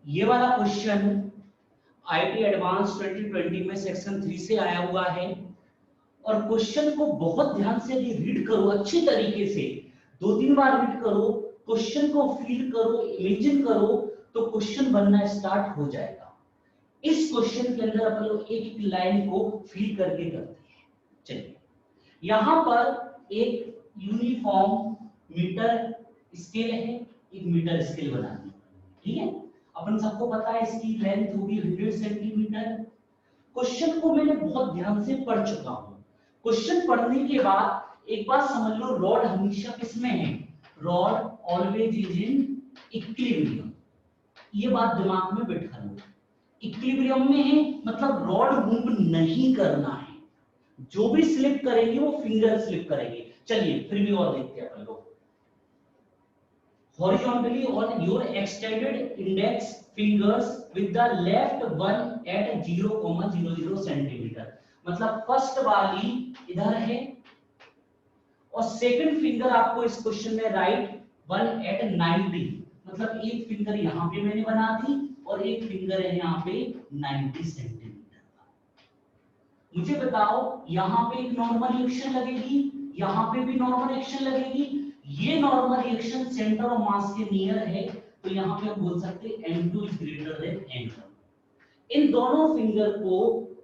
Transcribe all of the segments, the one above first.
ये वाला question IT advance 2020 में सेक्शन 3 से आया हुआ है और क्वेश्चन को बहुत ध्यान से रीड करो, अच्छी तरीके से 2-3 बार रीड करो, क्वेश्चन को फील करो, इमेजिन करो, तो क्वेश्चन बनना स्टार्ट हो जाएगा। इस क्वेश्चन के अंदर अपन लोग एक एक लाइन को फील करके करते हैं। चलिए, यहां पर एक यूनिफॉर्म मीटर स्केल है, एक मीटर स्केल बनानी है, ठीक है। अपन सबको पता है इसकी लेंथ होगी 100 सेंटीमीटर। क्वेश्चन को मैंने बहुत ध्यान से पढ़ चुका हूं। क्वेश्चन पढ़ने के बाद एक बात समझ लो, रॉड हमेशा किसमें है? Rod always is in equilibrium. ये बात दिमाग में बिठा लो, इक्विलिब्रियम में है मतलब रॉड मूव नहीं करना है, जो भी स्लिप करेंगे वो फिंगर स्लिप करेंगे। चलिए फिर भी और देखते हैं अपन लोग। horizontally on your extended index fingers with the left one at 0,00 centimetre, मतलब फर्स्ट वाली इधर है और सेकंड फिंगर आपको इस क्वेश्चन में राइट वन एट 90, मतलब एक फिंगर यहां पे मैंने बना दी और एक फिंगर है यहां पे 90 सेंटीमीटर का। मुझे बताओ, यहां पे एक नॉर्मल रिएक्शन लगेगी, यहां पे भी नॉर्मल रिएक्शन लगेगी। ये normal reaction centre of mass के नियर है, तो यहां पे हम बोल सकते हैं n2 is greater than n1। इन दोनों फिंगर को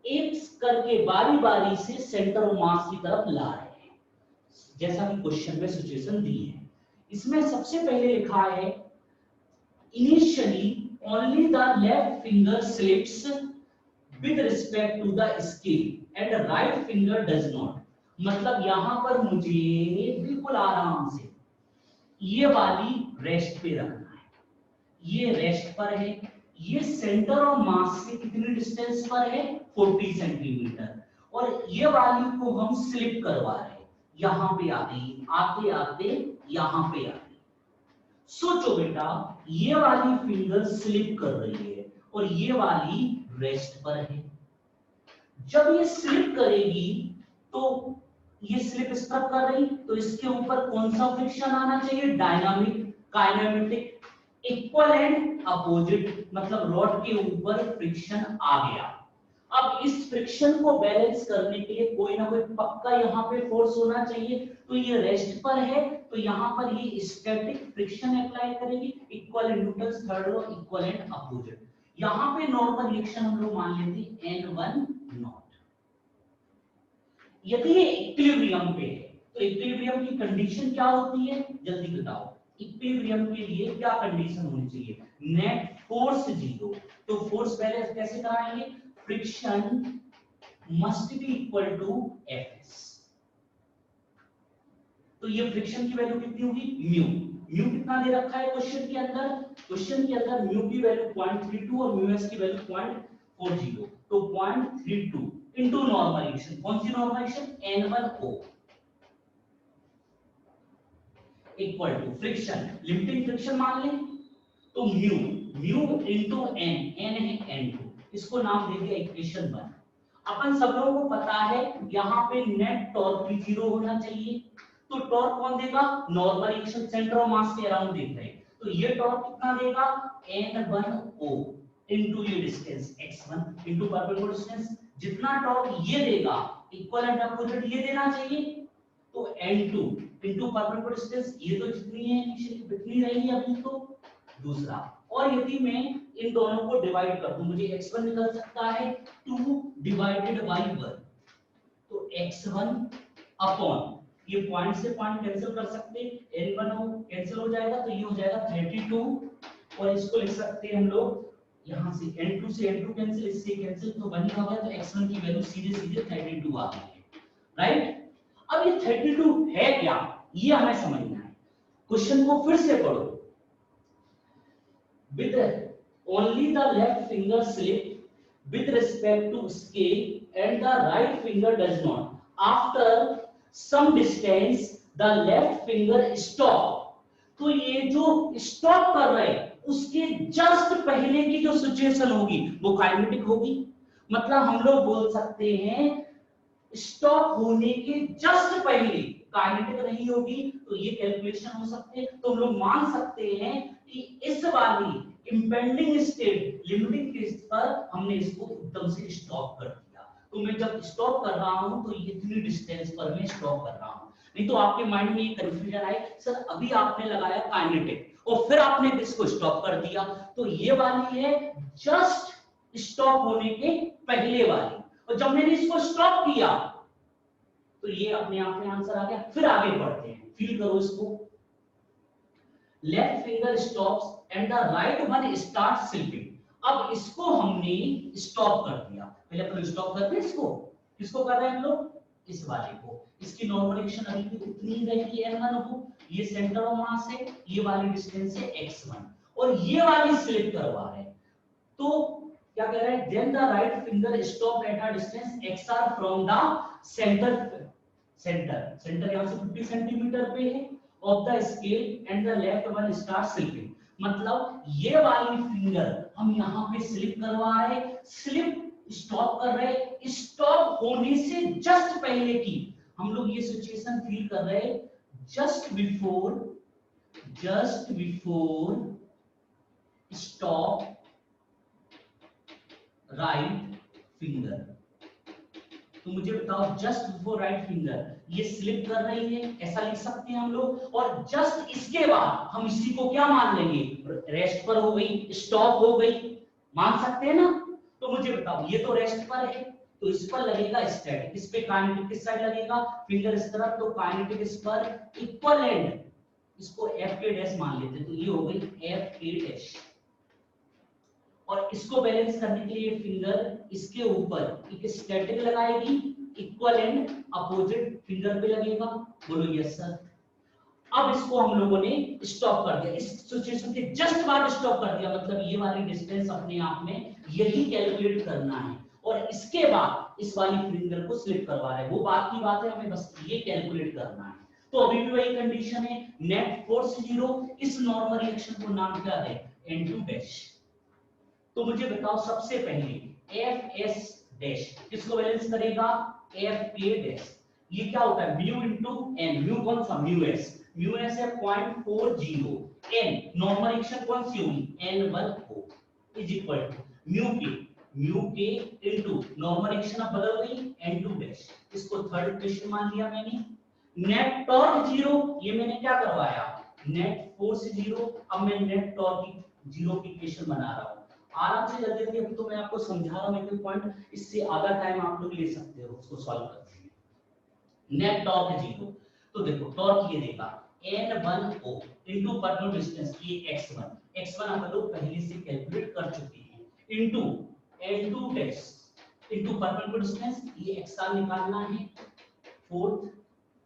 एक करके बारी बारी से सेंटर ऑफ मास की तरफ ला रहे हैं, जैसा कि क्वेश्चन में सिचुएशन दी है। इसमें सबसे पहले लिखा है initially only the left finger slips with respect to the scale and right finger does not, मतलब यहां पर मुझे बिल्कुल आराम से ये वाली रेस्ट पे रखना है, ये रेस्ट पर है, ये सेंटर ऑफ मास से कितनी डिस्टेंस पर है? 40 सेंटीमीटर, और ये वाली को हम स्लिप करवा रहे हैं, यहां पे आ गई, आते आते यहां पे आ गई। सोचो बेटा, ये वाली फिंगर स्लिप कर रही है और ये वाली रेस्ट पर है। जब ये स्लिप करेगी तो ये स्लिप इस तरफ कर रही, तो इसके ऊपर कौन सा फ्रिक्शन आना चाहिए? Dynamic, kinematic, equal and opposite, मतलब रॉड के ऊपर फ्रिक्शन आ गया। अब इस फ्रिक्शन को बैलेंस करने के लिए कोई ना कोई पक्का यहाँ पे फोर्स होना चाहिए, तो ये रेस्ट पर है तो यहाँ पर ये स्टैटिक फ्रिक्शन अप्लाई करेगी, equal and Newton third law, equal and opposite. यहाँ पे नॉर्मल रिएक्शन हम लोग मान लेते हैं n1 नॉट। यदि ये इक्विलिब्रियम पे है तो इक्विलिब्रियम की कंडीशन क्या होती है? जल्दी बताओ, इक्विलिब्रियम के लिए क्या कंडीशन होनी चाहिए? Net force zero. तो फोर्स बैलेंस कैसे कराएंगे? Friction must be equal to Fs। तो ये फ्रिक्शन की वैल्यू कितनी होगी? म्यू। म्यू कितना दे रखा है क्वेश्चन के अंदर? क्वेश्चन के अंदर म्यू की वैल्यू 0.32 और म्यू एस की वैल्यू 0.40, तो 0.32 इनटू नॉर्मल रिएक्शन। कौन सी normal reaction? N1O equal to friction, limiting friction मान लें तो mu, mu into n, n है n2, इसको नाम दे दिया इक्वेशन 1। अपन सब लोगों को पता है यहाँ पे नेट टॉर्क भी जीरो होना चाहिए, तो टॉर्क कौन देगा? Normal reaction centre of mass के अराउंड देख रहे हैं, तो ये टॉर्क कितना देगा? N1O इनटू ये distance x1 into perpendicular distance. जितना टॉर्क ये देगा इक्वल एंड अपोजिट ये देना चाहिए, तो N2 इनटू परपेंडिकुलर डिस्टेंस, ये तो जितनी है इनिशियली जितनी रहेगी अभी तो दूसरा। और यदि मैं इन दोनों को डिवाइड कर दूं, मुझे x1 निकल सकता है 2 डिवाइडेड बाय 1, तो x1 अपॉन ये पॉइंट से पॉइंट कैंसिल कर सकते हैं, n1 कैंसिल हो जाएगा तो ये हो जाएगा 32, और इसको लिख सकते हैं हम लोग यहां से n2 से n2 कैंसिल, इससे कैंसिल, तो 1 हो गया, तो x1 की वैल्यू सीधे सीधे 32 आ गई है, राइट। अब ये 32 है क्या, ये हमें समझना है। क्वेश्चन को फिर से पढ़ो। with only the left finger slip with respect to scale and the right finger does not, after some distance the left finger stop, तो ये जो स्टॉप कर रहे हैं उसके जस्ट पहले की जो सिचुएशन होगी वो काइनेटिक होगी, मतलब हम लोग बोल सकते हैं स्टॉप होने के जस्ट पहले काइनेटिक नहीं होगी, तो ये कैलकुलेशन हो सकते हैं। तो हम लोग मान सकते हैं कि इस वाली इम्पेंडिंग स्टेट, लिमिटिंग केस पर हमने इसको एकदम से स्टॉप कर दिया। तो मैं जब स्टॉप कर रहा हूं तो ये इतनी डिस्टेंस पर मैं स्टॉप कर रहा हूं। नहीं तो आपके माइंड में ये कंफ्यूजन आए, सर अभी आपने लगाया काइनेटिक और फिर आपने इसको स्टॉप कर दिया, तो ये वाली है जस्ट स्टॉप होने के पहले वाली, और जब मैंने इसको स्टॉप किया तो ये अपने आप में आंसर आ गया। फिर आगे बढ़ते हैं, फील करो इसको। Left finger stops and the right one start slipping. अब इसको हमने स्टॉप कर दिया, पहले अपन स्टॉप करते हैं इसको। किसको कर रहे हैं हम लोग? इस वाले को। इसकी नॉर्मल एक्शन अभी भी उतनी ही रहेगी n1 को, ये सेंटर ऑफ मास है, ये वाली डिस्टेंस है x1, और ये वाली स्लिप करवा रहे हैं। तो क्या कह रहा है? Then the right finger stop at a distance xr from the centre यहां से 50 सेंटीमीटर पे है of the scale and the left one start slipping. मतलब ये वाली फिंगर हम यहां पे स्लिप करवा रहे, स्लिप स्टॉप कर रहे, स्टॉप होने से जस्ट पहले की हम लोग ये सिचुएशन फील कर रहे हैं, just before stop right finger. तो मुझे बताओ, जस्ट बिफोर राइट फिंगर ये स्लिप कर रही है, ऐसा लिख सकते हैं हम लोग, और जस्ट इसके बाद हम इसी को क्या मान लेंगे? रेस्ट पर हो गई, स्टॉप हो गई, मान सकते हैं ना? तो मुझे बताओ, ये तो रेस्ट पर है तो इस पर लगेगा स्टैटिक, इस पे काइनेटिक किस साइड लगेगा? फिंगर इस तरफ, तो काइनेटिक इस पर इक्वल एंड, इसको एफ के डैश मान लेते हैं, तो ये हो गई एफ के डैश। और इसको बैलेंस करने के लिए फिंगर इसके ऊपर एक स्टैटिक लगाएगी, इक्वल एंड अपोजिट फिंगर पे लगेगा। बोलो यस सर। अब इसको हम लोगों ने स्टॉप कर दिया, इस सिचुएशन के जस्ट बाद स्टॉप कर दिया, मतलब ये वाली डिस्टेंस अपने आप में यही कैलकुलेट करना है, और इसके बाद इस वाली फिंगर को स्लिप करवा रहे हैं, वो बात की बात है, हमें बस ये कैलकुलेट करना है। तो अभी भी वही कंडीशन है, नेट फोर्स 0, इस नॉर्मल रिएक्शन को नाम क्या है? n2 dash. तो मुझे बताओ, सबसे पहले एफ एस डैश किसको बैलेंस करेगा? एफ के डैश। ये क्या होता है? Mu into an. म्यू कौन सा? Mu S. म्यू एस है 0.40, एन नॉर्मल एक्शन कौन सी होगी? n1 is equal to mu k into normal action अब बदल गई n2 डैश। इसको थर्ड इक्वेशन मान लिया मैंने। नेट टॉर्क 0, ये मैंने क्या करवाया? Net force 0। अब मैं नेट टॉर्क की 0 की इक्वेशन बना रहा हूं, आराम से जल्दी जल्दी। अभी तो मैं आपको समझा रहा हूं एक पॉइंट, इससे आधा टाइम आप लोग ले सकते हो उसको सॉल्व करने में। नेट टॉर्क 0, तो देखो टॉर्क ये देगा n1o इनटू परपेंडिकुलर डिस्टेंस, ये x1 हम लोग पहले से कैलकुलेट कर चुके हैं, into n2 dash into perpendicular distance, ये xr निकालना है। फोर्थ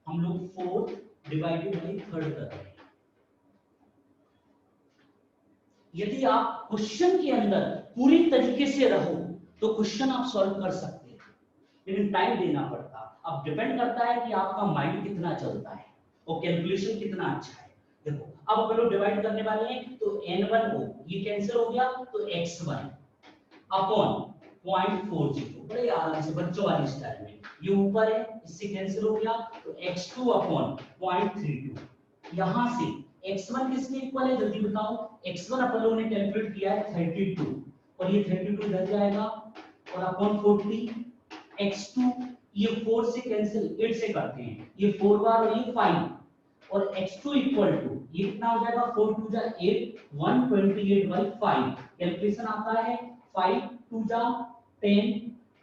हम लोग 4 डिवाइडेड बाय थर्ड कर रहे हैं। यदि आप क्वेश्चन के अंदर पूरी तरीके से रहो तो क्वेश्चन आप सॉल्व कर सकते हैं, लेकिन टाइम देना पड़ता। अब डिपेंड करता है कि आपका माइंड कितना चलता है और कैलकुलेशन कितना अच्छा है। देखो अब अपन लोग डिवाइड करने वाले हैं, तो n1o ये कैंसिल हो गया, तो x1 अपॉन 0.40, बड़े आराम से बच्चों वाली स्टाइल में, ये ऊपर है इससे कैंसिल हो गया, तो x2 अपॉन 0.32। यहां से x1 किसके इक्वल है जल्दी बताओ? x1 अपन लोगों ने कैलकुलेट किया है 32, और ये 32 इधर जाएगा, और अपॉन 40, x2 ये 4 से कैंसिल 8 से करते हैं, ये 4 बार और ये 5, और x2 इक्वल टू ये कितना हो जाएगा? 4 2 जा 8, 128/5। कैलकुलेशन आता है 5 2 जा 10,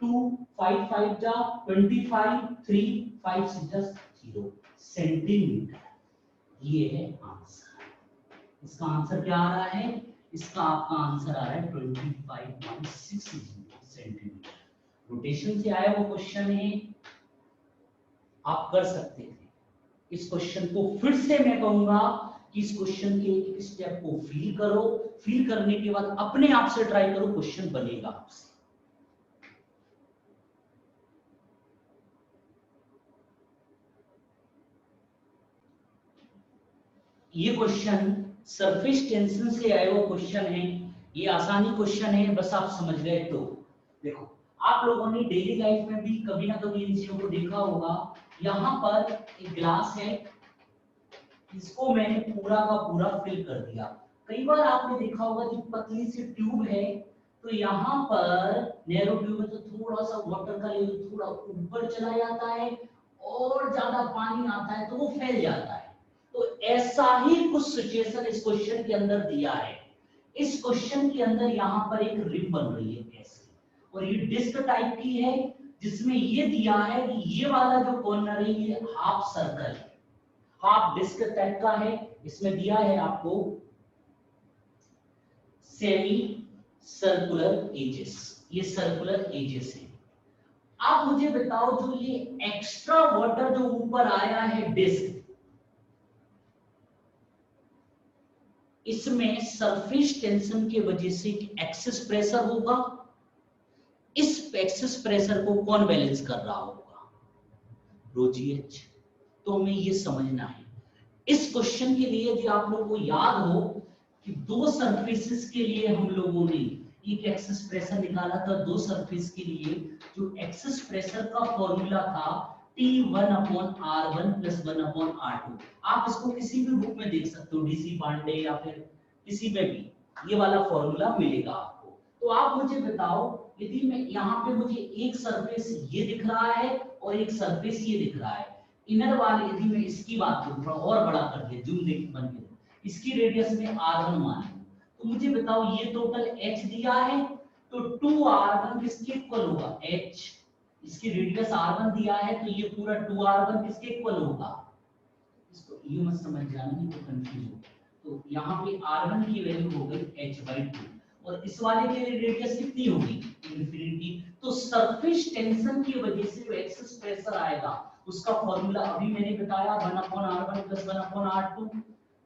2 5 5 जा 25, 3 5 6 जा 0 सेंटीमीटर। ये है आंसर। इसका आंसर क्या आ रहा है? इसका आपका आंसर आ रहा है 25.60 सेंटीमीटर। रोटेशन से आया वो क्वेश्चन है, आप कर सकते थे। इस क्वेश्चन को फिर से मैं कहूंगा कि इस क्वेश्चन के एक स्टेप को फील करो, फील करने के बाद अपने आप से ट्राई करो, क्वेश्चन बनेगा आपसे। ये क्वेश्चन सरफेस टेंशन से आया हुआ क्वेश्चन है, ये आसानी क्वेश्चन है, बस आप समझ गए तो। देखो आप लोगों ने डेली लाइफ में भी कभी ना कभी इन चीजों को देखा होगा। यहाँ पर एक ग्लास है, इसको मैंने पूरा का पूरा फिल कर दिया, कई बार आपने देखा होगा कि पतली सी ट्यूब है, तो यहाँ पर नैरो ट्यूब में तो थोड़ा सा वाटर का लेवल थोड़ा ऊपर चला जाता है और ज्यादा पानी आता है तो वो फैल जाता है। तो ऐसा ही कुछ सिचुएशन इस क्वेश्चन के अंदर दिया है। इस क्वेश्चन के अंदर यहाँ पर एक रिम बन रही है ऐसे, और ये डिस्क टाइप की है, जिसमें ये दिया है कि ये वाला जो कॉर्नर है ये हाफ सर्कल है, हाफ डिस्क टाइप का है। इसमें दिया है आपको सेमी सर्कुलर एजेस, ये सर्कुलर एजेस है। आप मुझे बताओ जो ये एक्स्ट्रा वाटर जो ऊपर आया है डिस्क, इसमें सरफेस टेंशन की वजह से एक्सेस प्रेशर होगा। इस एक्सेस प्रेशर को कौन बैलेंस कर रहा होगा? रो जी एच। तो हमें ये समझना है इस क्वेश्चन के लिए, यदि आप लोगों को याद हो कि दो सरफेसेस के लिए हम लोगों ने एक एक्सेस प्रेशर निकाला था, दो सरफेस के लिए जो एक्सेस प्रेशर का फॉर्मूला था T1/R1 + 1/R2। आप इसको किसी भी बुक में देख सकते हो, डीसी पांडे या फिर किसी में भी ये वाला फॉर्मूला मिलेगा आपको। तो आप मुझे बताओ, यदि मैं यहाँ पे मुझे एक सरफेस ये दिख रहा है और एक सरफेस ये दिख रहा है, इनर वाले यदि मैं इसकी बात करूं, थोड़ा और बड़ा कर दिया, जूम देख बन गया, इसकी रेडियस में R1 मान, तो मुझे बताओ ये टोटल H दिया है, तो 2R1 किसके इक्वल होगा? H। इसकी रेडियस R1 दिया है, तो ये पूरा 2R1 किसके इक्वल होगा? इसको ये मत समझ जाना नहीं तो कंफ्यूज हो। तो यहाँ पे R1 की वैल्यू हो गई H/2, और इस वाले के लिए रेडियस कितनी होगी? इन्फिनिटी। तो सरफेस टेंशन की वजह से जो एक्सेस प्रेशर आएगा उसका फॉर्मूला अभी मैंने बताया 1/R1 + 1/R2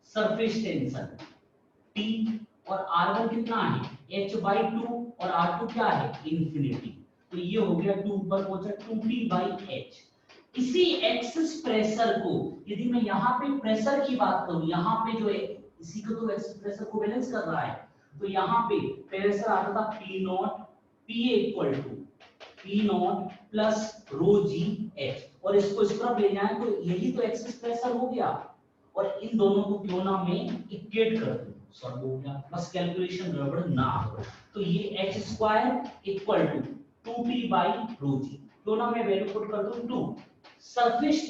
surface tension T, और R1 कितना है? H/2, और R2 क्या है? इन्फिनिटी। तो ये हो गया 2 ऊपर पहुंचा 2T/H। इसी एक्सेस प्रेशर को यदि मैं यहाँ पे प्रेशर की बात करूं, यहाँ पे जो है इसी को तो एक्सेस प्रेशर को बैलेंस कर रहा है, तो यहाँ पे प्रेशर आता था P0 PA = P0 + ρgH, और इसको इस तरफ ले जाएं तो यही तो एक्सेस प्रेशर हो गया, और इन दोनों को क्यों ना मैं इक्वेट कर दूं, सॉल्व हो गया, बस कैलकुलेशन गड़बड़ ना हो। तो ये H² = 2T/ρg, क्यों ना मैं वैल्यू पुट कर दूं 2। सरफेस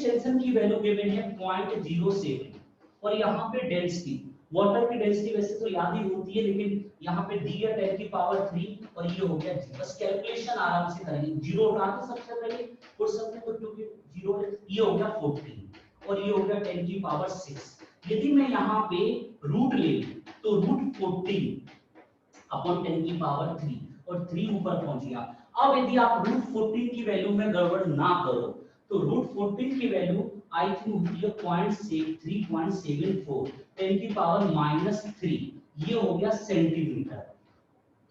टेंशन की वैल्यू गिवन है 0.07, और यहाँ पे डेंसिटी, वाटर की डेंसिटी वैसे तो याद ही होती है, लेकिन यहाँ पे डी है 10⁻3, और ये हो गया जी। बस कैलकुलेशन आराम से करेंगे, जीरो उठा के सबसे पहले पुट सकते हैं, तो क्योंकि जीरो ये हो गया 14 और ये हो गया 10⁻6। यदि मैं यहाँ पे रूट ले तो √14/10⁻3, और 3 ऊपर पहुंच गया। अब यदि आप √14 की वैल्यू में गड़बड़ ना करो, तो √14 की वैल्यू आई थिंक होती है 3.74 10⁻³ ये हो गया सेंटीमीटर,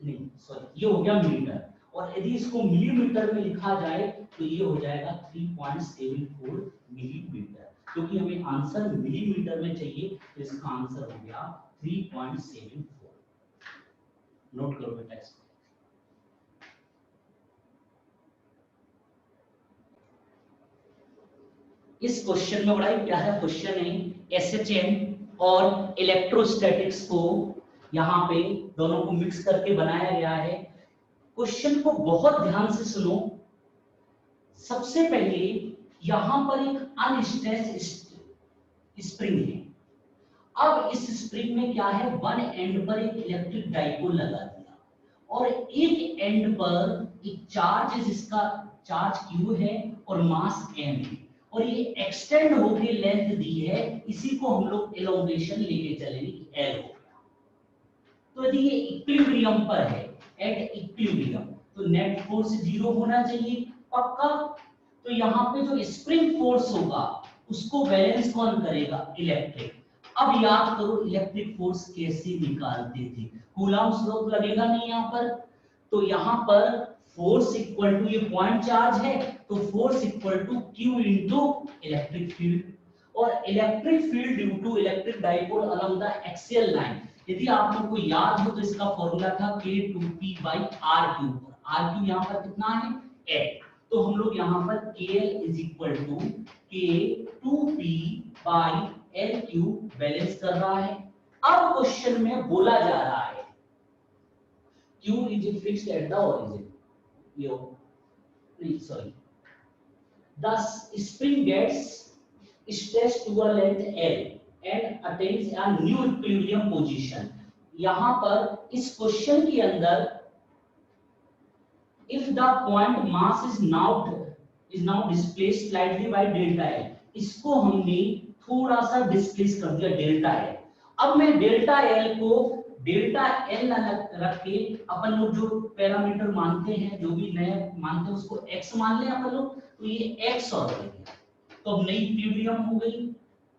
नहीं सॉरी ये हो गया मीटर, और यदि इसको मिलीमीटर में लिखा जाए तो ये हो जाएगा 3.74 मिलीमीटर, क्योंकि हमें आंसर मिलीमीटर में चाहिए, तो इसका आंसर हो गया 3.74। नोट करो बेटा इसको। इस क्वेश्चन में बड़ा ही प्यारा क्वेश्चन है, एसएचएम और इलेक्ट्रोस्टैटिक्स को यहाँ पे दोनों को मिक्स करके बनाया गया है। क्वेश्चन को बहुत ध्यान से सुनो। सबसे पहले यहाँ पर एक अनस्ट्रेच स्प्रिंग है। अब इस स्प्रिंग में क्या है, वन एंड पर एक इलेक्ट्रिक डाइपोल लगा दिया, और एक एंड पर एक चार्ज है जिसका चार्ज Q है और मास m है, और ये एक्सटेंड होके लेंथ दी है, इसी को हम लोग एलोंगेशन लेके चलेंगे कि L हो गया। तो यदि ये इक्विलिब्रियम पर है, एट इक्विलिब्रियम, तो नेट फोर्स 0 होना चाहिए पक्का। तो यहाँ पे जो स्प्रिंग फोर्स होगा उसको बैलेंस कौन करेगा? इलेक्ट्रिक। अब याद करो इलेक्ट्रिक फोर्स कैसे निकालते थे, कूलम्ब लॉ लगेगा नहीं यहाँ पर, तो यहाँ पर फोर्स इक्वल टू, ये पॉइंट चार्ज है तो force equal to Q into electric field, और electric field due to electric dipole along the axial line. यदि आप लोगों को याद हो तो इसका फॉर्मूला था K2P/R3, R3 यहाँ पर कितना है? 8, तो हम लोग यहाँ पर KL = K2P/L3 बैलेंस कर रहा है। अब क्वेश्चन में बोला जा रहा है Q is fixed at the origin. Sorry. The spring gets stretched to a length L and attains a new equilibrium position. यहाँ पर इस क्वेश्चन के अंदर if the point mass is now displaced slightly by delta L, इसको हमने थोड़ा सा displace कर दिया डेल्टा L. अब मैं डेल्टा L को डेल्टा L रख के अपन लोग जो पैरामीटर मानते हैं, जो भी नए मानते हैं उसको x मान लें अपन लोग, तो ये x और गया तो अब नई इक्विलिब्रियम हो गई,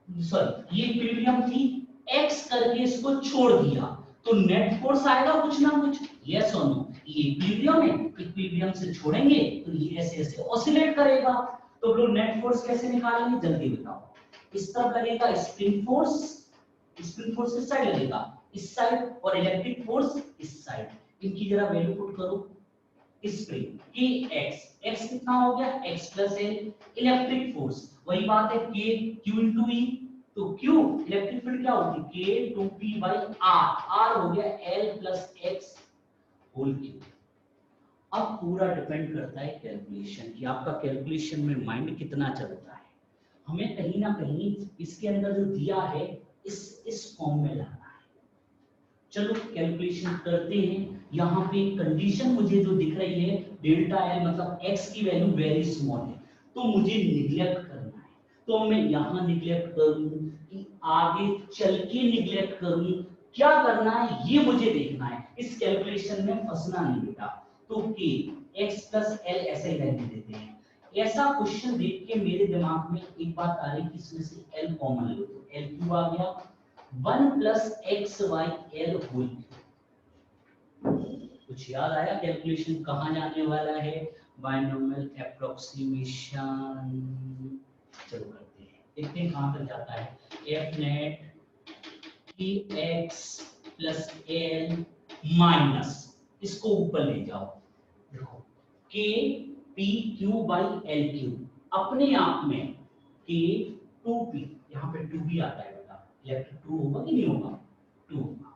सॉरी ये इक्विलिब्रियम थी, x करके इसको छोड़ दिया तो नेट फोर्स आएगा कुछ ना कुछ, यस और नो. ये इक्विलिब्रियम है, इक्विलिब्रियम से छोड़ेंगे तो ये ऐसे ऐसे ऑसिलेट करेगा. तो लोग नेट फोर्स कैसे निकालेंगे जल्दी बताओ. इस तरफ लगेगा स्प्रिंग फोर्स किस साइड लगेगा, इस साइड, और इलेक्ट्रिक फोर्स इस साइड. इनकी जरा वैल्यू पुट करो. स्प्रिंग की x कितना हो गया, x plus l. Electric force वही बात है k q into e, तो q इलेक्ट्रिक फील्ड क्या होती है k 2p by r हो गया l plus x whole cube. अब पूरा डिपेंड करता है कैलकुलेशन की, आपका कैलकुलेशन में माइंड कितना चलता है. हमें कहीं ना कहीं इसके अंदर जो दिया है इस फॉर्म में लाना है. चलो कैलकुलेशन करते हैं. यहाँ पे कंडीशन मुझे जो दिख रही है डेल्टा एल मतलब x की वैल्यू वेरी स्मॉल है, तो मुझे निग्लेक्ट करना है. तो मैं यहाँ निग्लेक्ट करूँ कि आगे चल के निग्लेक्ट करूँ, क्या करना है ये मुझे देखना है. इस कैलकुलेशन में फंसना नहीं बेटा. तो k x प्लस l ऐसे ही रहने देते हैं. ऐसा क्वेश्चन देख के मेरे दिमाग में एक बात आ रही कि इसमें से l कॉमन लो, तो l क्यूब आ गया 1 plus x y l whole. कुछ याद आया कैलकुलेशन कहाँ जाने वाला है, बायनोमियल एप्रोक्सीमेशन. चलो करते हैं, देखते हैं कहाँ तक जाता है. एफ नेट की एक्स प्लस एल माइनस, इसको ऊपर ले जाओ. देखो के P Q by L cube अपने आप में के 2p, यहाँ पे 2p आता है बेटा, इलेक्ट्रिक 2 होगा कि नहीं होगा, 2 होगा.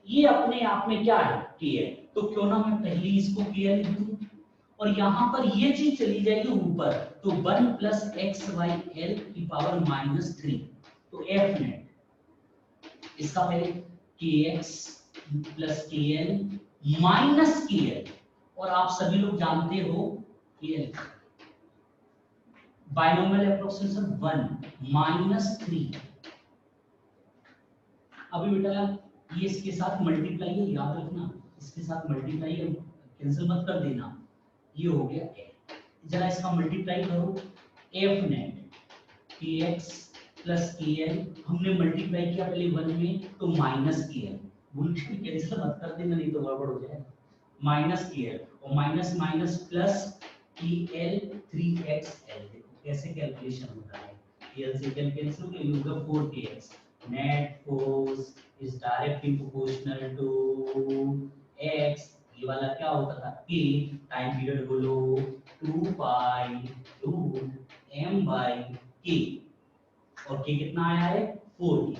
ये अपने आप में क्या है के है, तो क्यों ना मैं पहले इसको के लिख दूं और यहाँ पर ये चीज चली जाएगी ऊपर, तो 1 प्लस एक्स वाई एल की पावर माइनस 3. तो एफ नेट इसका पहले के एक्स प्लस के एल माइनस के एल, और आप सभी लोग जानते हो के एल बायनोमियल एप्रोक्सीमेशन 1 माइनस 3. अभी बेटा ये इसके साथ मल्टीप्लाई है, याद रखना इसके साथ मल्टीप्लाई है, कैंसिल मत कर देना. ये हो गया ए, जरा इसका मल्टीप्लाई करो. एफ नेट के एक्स प्लस के एल, हमने मल्टीप्लाई किया पहले 1 में तो माइनस के एल, भूल के कैंसिल मत कर देना नहीं तो गड़बड़ हो जाए. माइनस के एल और माइनस माइनस प्लस के एल 3xl. देखो कैसे कैलकुलेशन होता है, एल से कैंसिल हो गया 4kx. Net force is directly proportional to x. ये वाला क्या होता था k, टाइम पीरियड बोलो 2 pi root m by k, और k कितना आया है 4k.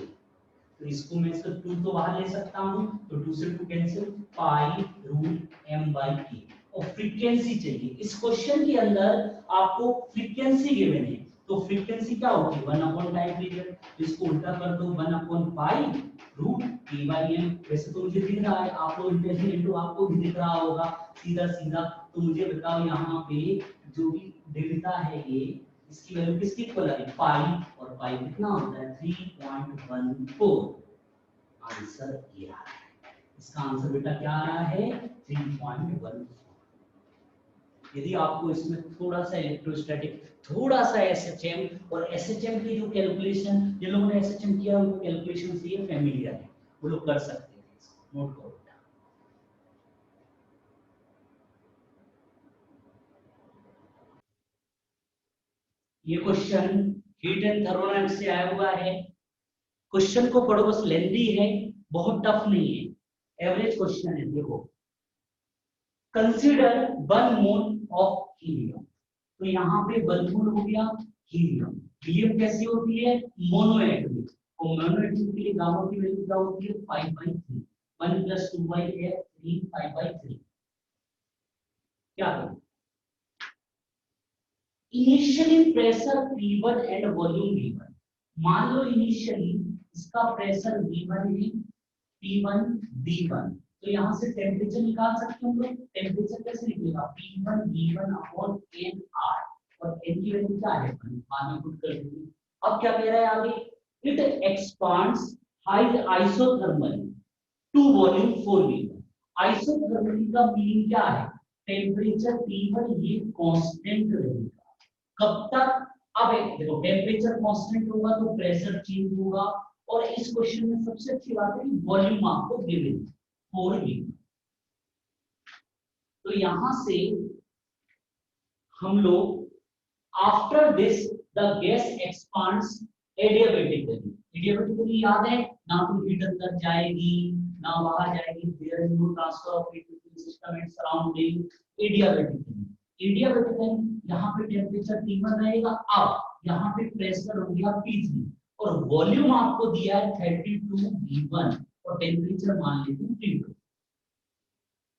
तो इसको मैं इसका 2 तो बाहर ले सकता हूँ, तो 2 से 2 cancel, pi root m by k. और फ्रीक्वेंसी चाहिए इस क्वेश्चन के अंदर, आपको फ्रीक्वेंसी गिवन है, तो फ्रीक्वेंसी क्या होगी 1 अपॉन टाइम पीरियड. इसको उल्टा कर दो 1 upon pi root k by m. वैसे तो मुझे दिख रहा है, आप लोग इंटेलिजेंट हो, आपको भी दिख रहा होगा सीधा सीधा. तो मुझे बताओ यहाँ पे जो भी डेल्टा है ये, इसकी वैल्यू किसकी इक्वल है पाई, और पाई कितना होता है 3.14. आंसर ये आ रहा है. इसका आंसर बेटा क्या आ रहा है 3.14. यदि आपको इसमें थोड़ा सा इलेक्ट्रोस्टैटिक, थोड़ा सा एसएचएम, और एसएचएम की जो कैलकुलेशन जिन लोगों ने एसएचएम किया उनको कैलकुलेशन से ये फैमिलियर है, वो लोग कर सकते हैं. नोट करो बेटा. ये क्वेश्चन हीट एंड थर्मोडायनामिक्स से आया हुआ है. क्वेश्चन को पढ़ो, बस लेंथी है, बहुत टफ नहीं है, एवरेज क्वेश्चन है. देखो कंसीडर 1 मोल ऑफ हीलियम, तो यहाँ पे 1 मोल हो गया हीलियम. हीलियम कैसी होती है मोनो एटॉमिक, और मोनोएटमिक के लिए गामा की वैल्यू क्या होती है 5/3 1 + 2/8 3 5/3 क्या करें initially pressure P1 and volume V1 मान लो इनिशियली इसका प्रेशर V1 है P1 V1 तो यहाँ से टेम्परेचर निकाल सकते हैं हम लोग टेम्परेचर कैसे निकलेगा P1 V1 upon N R और N की वैल्यू क्या है बाद में पुट कर देंगे अब क्या कह रहा है आगे it expands high isothermal to volume 4V1 isothermal का मीनिंग क्या है टेम्परेचर T1 ये कांस्टेंट रहेगा कब तक अब देखो टेम्परेचर कांस्टेंट होगा तो प्रेशर चेंज होगा और इस क्वेश्चन में सबसे अच्छी बात है कि वॉल्यूम आपको गिवन 4V तो यहां से हम लोग after this the gas expands adiabatically याद है ना तो हीट अंदर जाएगी ना बाहर जाएगी there is no transfer of heat between system and surrounding adiabatically यहाँ पे टेम्परेचर T1 रहेगा अब यहाँ पे प्रेशर हो गया P3 और वॉल्यूम आपको दिया है 32V1 और टेम्परेचर मान लेते हैं T2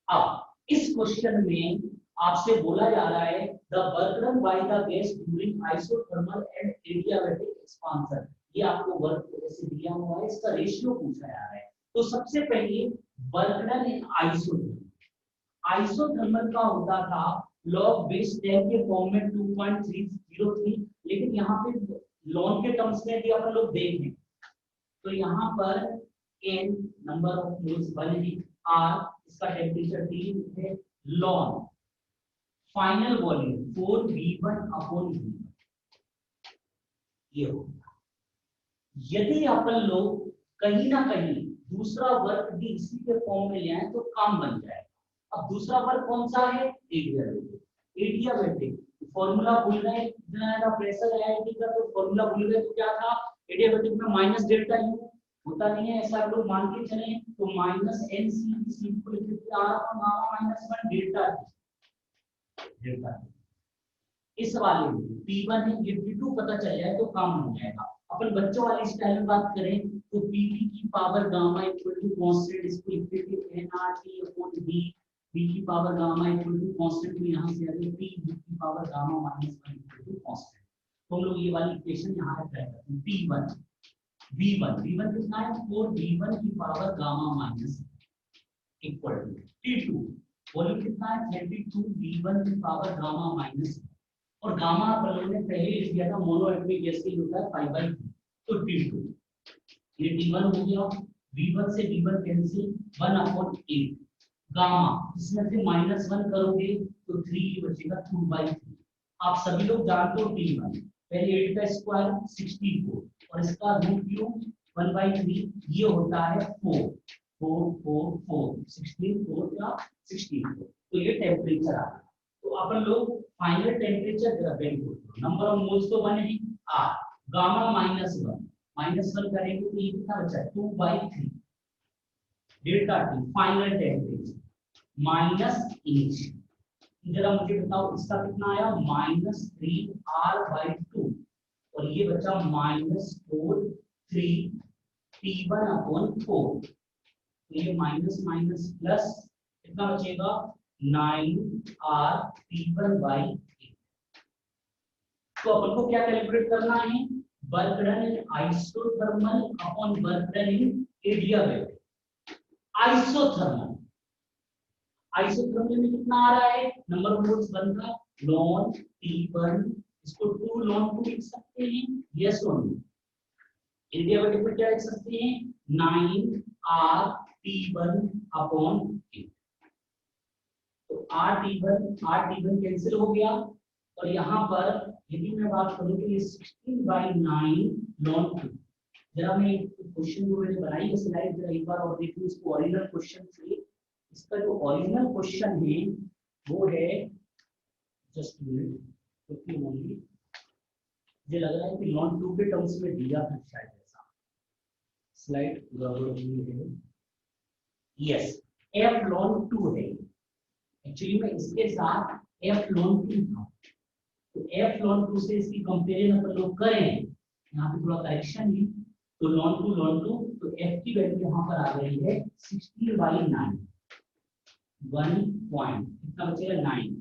अब इस क्वेश्चन में आपसे बोला जा रहा है the work done by the gas during isothermal and adiabatic expansion ये आपको वर्क ऐसे दिया हुआ है इसका रेशियो पूछा जा रहा है तो सबसे पहले वर्क डन इन आइसोथर्मल का होता था log बेस 10 के फॉर्म में 2.303 लेकिन यहाँ पे लॉन के टर्म्स में भी अपन लोग देखें तो यहाँ पर n नंबर ऑफ मोल्स 1 है r इसका टेम्परेचर T है लॉन फाइनल वॉल्यूम 4V1/V1 ये होगा यदि अपन लोग कहीं ना कहीं दूसरा वर्क भी इसी के फॉर्म में ले आए तो काम बन जाएगा अब दूसरा वर्क कौन सा है एडियाबैटिक फॉर्मूला भूल गए इतना प्रेशर एडियाबैटिक का तो फॉर्मूला भूल गए तो क्या था एडियाबैटिक में माइनस डेल्टा यू होता नहीं है ऐसा लोग मान के चले तो माइनस NC को लिख देते हैं R/-1 डेल्टा इस वाले में P1 है ये P2 पता चल जाए तो काम हो जाएगा अपन बच्चों वाली स्टाइल में बात करें तो P की power gamma equal to constant इसको लिख देते हैं nRT/V V की power gamma equal to constant में यहां से आगे P V की power gamma -1 equal to constant तो हम लोग ये वाली इक्वेशन यहां अप्लाई करते हैं P1 V1 कितना है 4V1 की power gamma minus equal to T2 volume कितना है 32V1 की पावर गामा माइनस और गामा अपन लोगों ने पहले लिख दिया था मोनोएटमिक गैस के लिए होता है 5/2 तो T2 ये T1 हो गया V1 से V1 कैंसिल 1/8 गामा इसमें से -1 करोगे तो 3 बचेगा 2/3 आप सभी लोग जानते हो T1 पहले 8 का स्क्वायर 64 और इसका रूट क्यूब 1/3 ये होता है 4 4 4 4 16 4 का 64 तो ये टेम्परेचर आ गया तो अपन लोग final temperature value number of moles तो 1 है r गामा -1 करेंगे तो ये कितना बचा 2/3 delta T final temperature minus initial जरा मुझे बताओ इसका कितना आया -3r/2 और ये बचा -4 3 T1/4 तो ये माइनस माइनस प्लस कितना बचेगा 9r T1/8 तो अपन को क्या कैलकुलेट करना है work done in isothermal upon work done in adiabatic isothermal में कितना आ रहा है नंबर ऑफ मोल्स 1 का ln T1 इसको 2 ln 2 लिख सकते हैं यस और नो एडियाबैटिक में क्या लिख सकते हैं 9r T1/8 तो r T1 कैंसिल हो गया और यहाँ पर यदि मैं बात करूं तो ये 16/9 ln 2 जरा मैं क्वेश्चन जो मैंने बनाई है स्लाइड जरा एक बार और देखिए इसको ओरिजिनल क्वेश्चन से इसका जो ओरिजिनल क्वेश्चन है वो है जस्ट मिनट क्योंकि मुझे लग रहा है कि ln 2 के टर्म्स में दिया था शायद ऐसा स्लाइड गड़बड़ हुई है यस f ln 2 है एक्चुअली में इसके साथ f ln 2 था तो f ln 2 से इसकी कंपेरिजन अपन लोग करें यहाँ पे थोड़ा करेक्शन है तो ln 2 तो f की वैल्यू यहाँ पर आ गई है 16/9 1 पॉइंट कितना बचेगा 9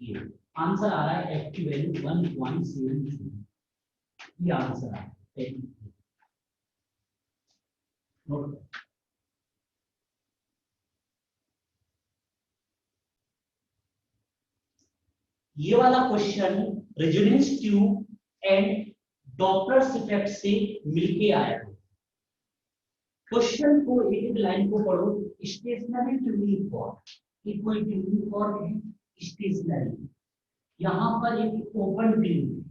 ये आंसर आ रहा है f की वैल्यू 1.72 ये आंसर आ रहा है नोट ये वाला question resonance tube and Doppler's effect से मिलके आया है। क्वेश्चन को एक एक लाइन को पढ़ो। Stationary tuning fork equal tuning fork है स्टेशनरी। यहाँ पर एक ओपन ट्यूनिंग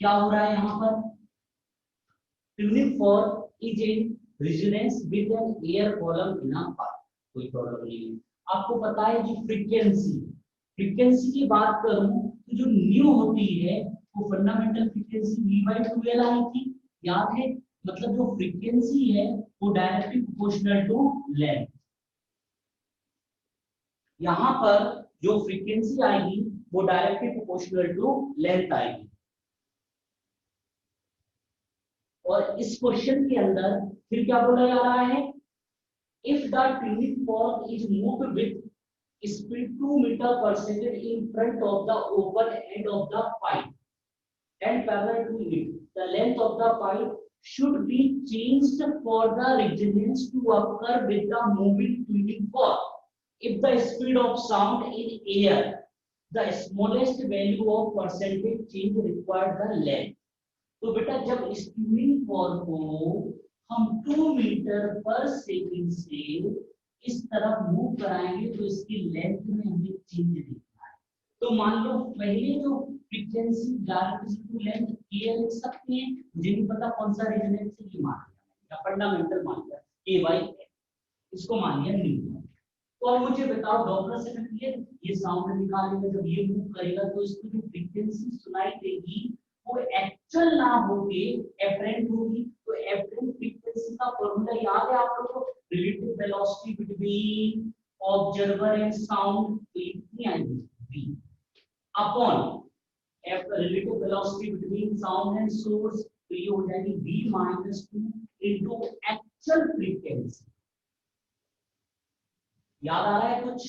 क्या हो रहा है यहाँ पर tuning fork is in resonance with an air column in a part कोई प्रॉब्लम नहीं है। आपको पता है जो फ्रीक्वेंसी की बात करूं तो जो न्यू होती है वो फंडामेंटल फ्रीक्वेंसी v/2l आई थी याद है। मतलब जो फ्रीक्वेंसी है वो डायरेक्टली प्रोपोर्शनल टू लेंथ। यहाँ पर जो फ्रीक्वेंसी आएगी वो डायरेक्टली प्रोपोर्शनल टू लेंथ आएगी। और इस क्वेश्चन के अंदर फिर क्या बोला जा रहा है if the tuning fork is moved with speed 2 meter per second in front of the open end of the pipe and parallel to it. The length of the pipe should be changed for the resonance to occur with the moving tuning fork. If the speed of sound in air, the smallest value of percentage change required the length. तो बेटा जब इस tuning fork को हम 2 metre पर second से इस तरफ मूव कराएंगे तो इसकी लेंथ में हमें चेंज दिखता है। तो मान लो पहले जो फ्रीक्वेंसी टू लेंथ ये लिख सकते हैं। मुझे नहीं पता कौन सा रेजोनेंस है ये मान लिया फंडामेंटल मान लिया a/n इसको मान लिया न्यूटन। तो अब मुझे बताओ डॉपलर इफेक्ट ये साउंड निकालेगा जब ये मूव करेगा तो इसकी जो फ्रीक्वेंसी सुनाई देगी वो एक्चुअल ना होके एपरेंट होगी। तो एपरेंट फ्रीक्वेंसी का फॉर्मूला याद है आप लोगों को relative velocity between observer and sound तो इतनी आएगी v upon f relative velocity between sound and source तो ये हो जाएगी v minus 2 into actual frequency। याद आ रहा है कुछ।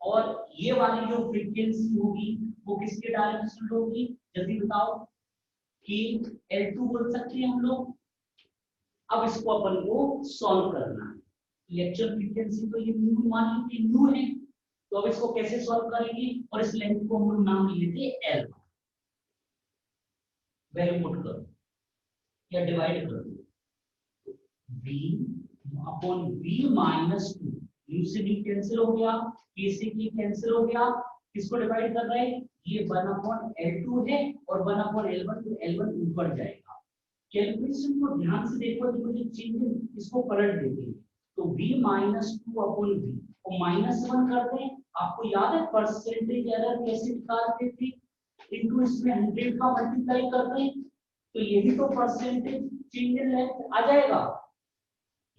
और ये वाली जो फ्रीक्वेंसी होगी वो किसके डायरेक्शन होगी जल्दी बताओ कि L2 बोल सकते हैं हम लोग। अब इसको अपन को सॉल्व करना है। एक्चुअल फ्रीक्वेंसी तो ये न्यू मान लीजिए न्यू है तो अब इसको कैसे सॉल्व करेंगे और इस लेंथ को हम नाम लेते हैं L। वैल्यू पुट करो या डिवाइड कर दो v upon v minus 2 u से v कैंसिल हो गया k से k कैंसिल हो गया। किसको डिवाइड कर रहे हैं ये 1/L2 है और 1/L1 तो L1 ऊपर जाएगा। कैलकुलेशन को ध्यान से देखो जो मुझे चेंज इसको पलट देते हैं तो v माइनस 2 अपॉन v और -1 करते हैं। आपको याद है परसेंटेज एरर कैसे निकालते थे इनटू इसमें 100 का मल्टीप्लाई करते हैं तो ये भी तो परसेंटेज चेंज इन लेंथ आ जाएगा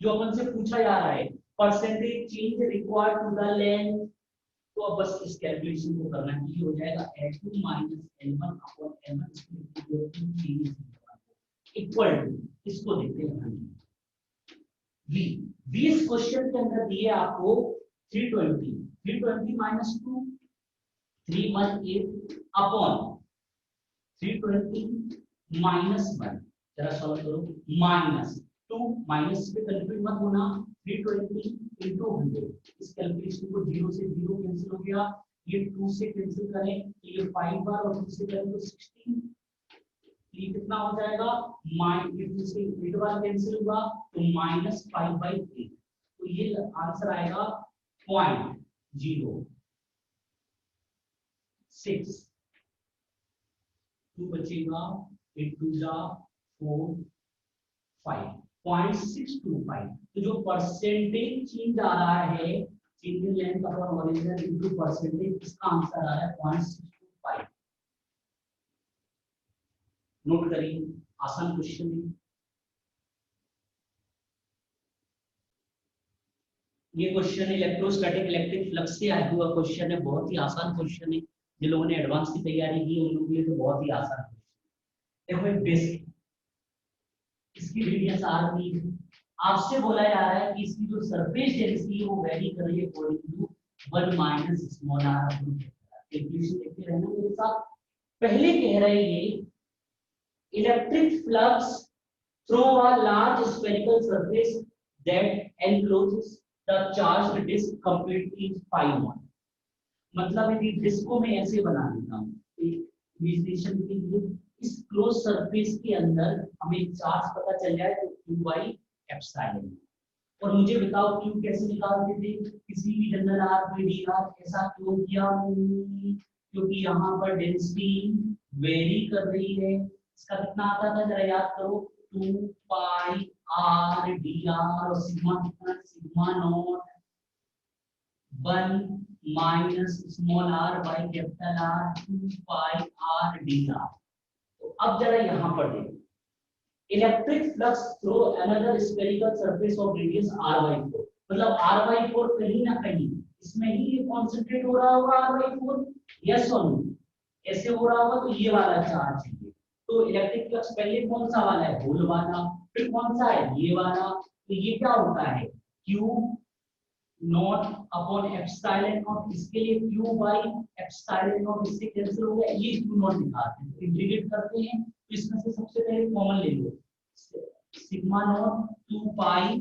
जो अपन से पूछा जा रहा है percentage change required to the length. तो अब बस इस कैलकुलेशन को करना है ये हो जाएगा L2 L1 upon L1 equal to इसको देखते हैं v v इस क्वेश्चन के अंदर दिए आपको 320 माइनस 2 318 अपॉन 320 माइनस 1 जरा सॉल्व करो माइनस 2 माइनस पे कंफ्यूज मत होना 320 into 100 इस कैलकुलेशन को 0 से 0 कैंसिल हो गया। ये 2 से कैंसिल करें तो ये 5 बार और 2 से करें तो 16 ये कितना हो जाएगा -2 से 8 बार कैंसिल हुआ तो -5/8 तो ये आंसर आएगा 0.06 2 बचेगा 8 2 जा 4 5 0.625 तो जो परसेंटेज चेंज आ रहा है change in length upon original into percentage इसका आंसर आ रहा है 0.625। नोट करिए आसान क्वेश्चन है। ये क्वेश्चन इलेक्ट्रोस्टैटिक इलेक्ट्रिक फ्लक्स से आया हुआ क्वेश्चन है, बहुत ही आसान क्वेश्चन है। जिन लोगों ने एडवांस की तैयारी की उन लोगों के लिए तो बहुत ही आसान क्वेश्चन। देखो एक बेसिक, इसकी रेडियस आर दी है, आपसे बोला जा रहा है कि इसकी जो सरफेस डेंसिटी है वो वेरी कर रही है according to 1 minus small r. Calculation देखते रहना मेरे साथ। पहले कह रहे हैं ये electric flux through a large spherical surface that encloses the charged disk completely is phi 1। मतलब यदि डिस्क को मैं ऐसे बना देता हूँ एक विश्लेषण के लिए, इस क्लोज सरफेस के अंदर हमें चार्ज पता चल जाए तो q by एप्सिलॉन। और मुझे बताओ q कैसे निकालते थे, किसी भी जनरल आर पे डी आर, ऐसा क्यों किया? क्योंकि यहाँ पर डेंसिटी वेरी कर रही है। इसका कितना आता था जरा याद करो, 2 पाई आर डी आर, और सिग्मा कितना, sigma naught 1 minus small r by capital r 2 pi r d r. तो अब जरा यहाँ पर देखो, electric flux through another spherical surface of radius r by 4, मतलब r by 4 कहीं ना कहीं इसमें ही ये कॉन्सेंट्रेट हो रहा होगा r by 4, यस और नो? ऐसे हो रहा होगा तो ये वाला चार्ज है। तो इलेक्ट्रिक फ्लक्स पहले कौन सा वाला है, होल वाला, फिर कौन सा है, ये वाला। तो ये क्या होता है, q not upon epsilon not, इसके लिए q बाई एप्सिलॉन नॉट, इससे कैंसिल हो गया, ये q नॉट निकालते हैं, इंटीग्रेट करते हैं। तो इसमें से सबसे पहले कॉमन ले लो, सिग्मा नॉट 2 पाई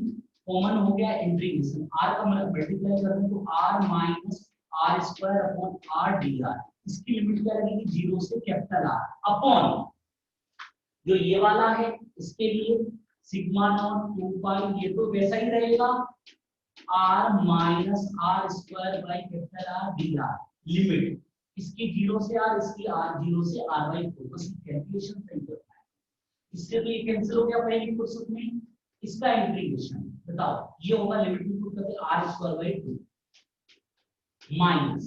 कॉमन हो गया, इंटीग्रेशन r का मतलब मल्टीप्लाई करते हैं तो r minus r square upon r dr। इसकी लिमिट क्या लगेगी, 0 से कैपिटल R अपॉन जो ये वाला है इसके लिए सिग्मा नॉट 2 पाई, ये तो वैसा ही रहेगा, r minus r square by capital R dr। Limit इसकी 0 से r, इसकी r 0 से r बाई 4। बस कैलकुलेशन सही करना है। इससे तो ये कैंसिल हो गया पहली फुर्सत में। इसका इंटीग्रेशन बताओ, ये होगा लिमिट में पुट करके r square by 2 minus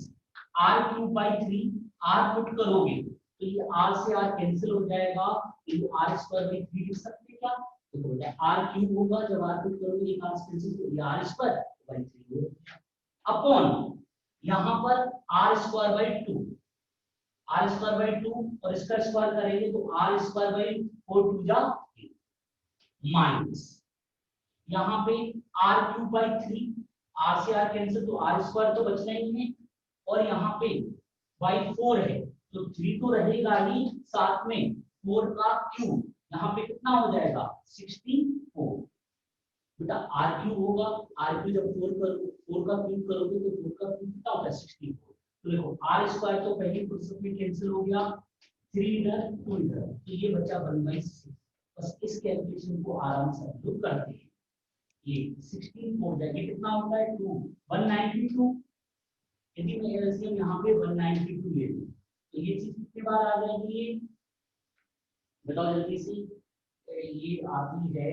r cube by 3, r put करोगे तो ये r से r कैंसिल हो जाएगा, ये r स्क्वायर बाई 3 लिख सकते हैं क्या? तो बेटा r क्यूब होगा, जब r पुट करोगे ये r कैंसिल तो ये r स्क्वायर बाई 3 होगा अपॉन यहां पर r square by 2, r square by 2 और इसका स्क्वायर करेंगे तो r स्क्वायर बाई 4 2 जा माइनस यहाँ पे r क्यूब बाई 3, r से r कैंसिल तो r स्क्वायर तो बचना ही है, और यहाँ पे बाई 4 है तो 3 तो रहेगा ही, साथ में 4 का क्यूब, यहाँ पे कितना हो जाएगा 64। बेटा r क्यूब होगा, r क्यूब जब 4 का क्यूब करोगे तो 4 का क्यूब कितना होगा 64। तो देखो r स्क्वायर तो पहली फुर्सत में कैंसिल हो गया, 3 इधर 2 इधर, तो ये बचा 1/6। बस इस कैलकुलेशन को आराम से हम लोग करते हैं। ये 16 हो जाएगा, कितना होता है 2 192। यदि मैं एलसीएम यहाँ पे 192 ले लूं तो ये चीज कितने बार आ जाएगी, ये बताओ जल्दी से। ये आती है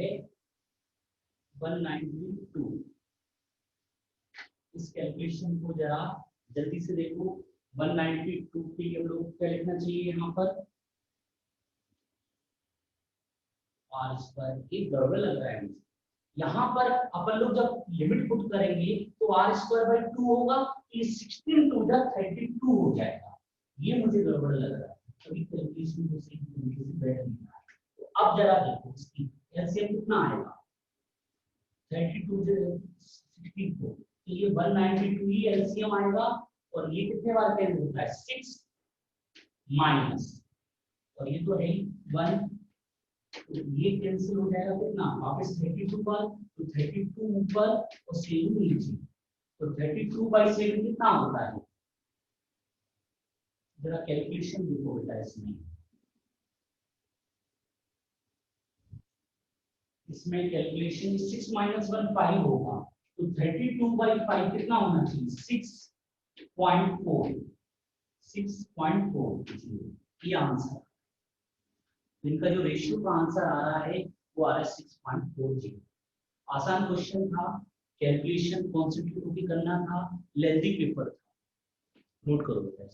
192। इस कैलकुलेशन को जरा जल्दी से देखो, 192 के लिए हम लोग क्या लिखना चाहिए यहाँ पर, r स्क्वायर। ये गड़बड़ लग रहा है यहाँ पर। अपन लोग जब लिमिट पुट करेंगे तो r स्क्वायर बाई 2 होगा, ये 16 टू द 32 हो जाएगा। ये मुझे गड़बड़ लग रहा है, अभी कैलकुलेशन को सही तरीके से बैठ नहीं रहा है। तो अब जरा देखो इसकी एलसीएम कितना आएगा, 32 से 64, तो ये 192 ही एलसीएम आएगा। और ये कितने बार कैंसिल होता है 6 माइनस, और ये तो है 1, तो ये कैंसिल हो जाएगा कितना वापस 32 पर, तो 32 ऊपर और 7 नीचे, तो 32/7 कितना होता है, जरा कैलकुलेशन देखो बेटा इसमें। इसमें कैलकुलेशन 6 माइनस 1 5 होगा, तो 32/5 कितना होना चाहिए 6.4, 6.4 ये आंसर। इनका जो रेशियो का आंसर आ रहा है वो आ रहा है 6.40। आसान क्वेश्चन था, कैलकुलेशन कॉन्सेप्ट को भी करना था, लेंथी पेपर था, नोट करो बेटा।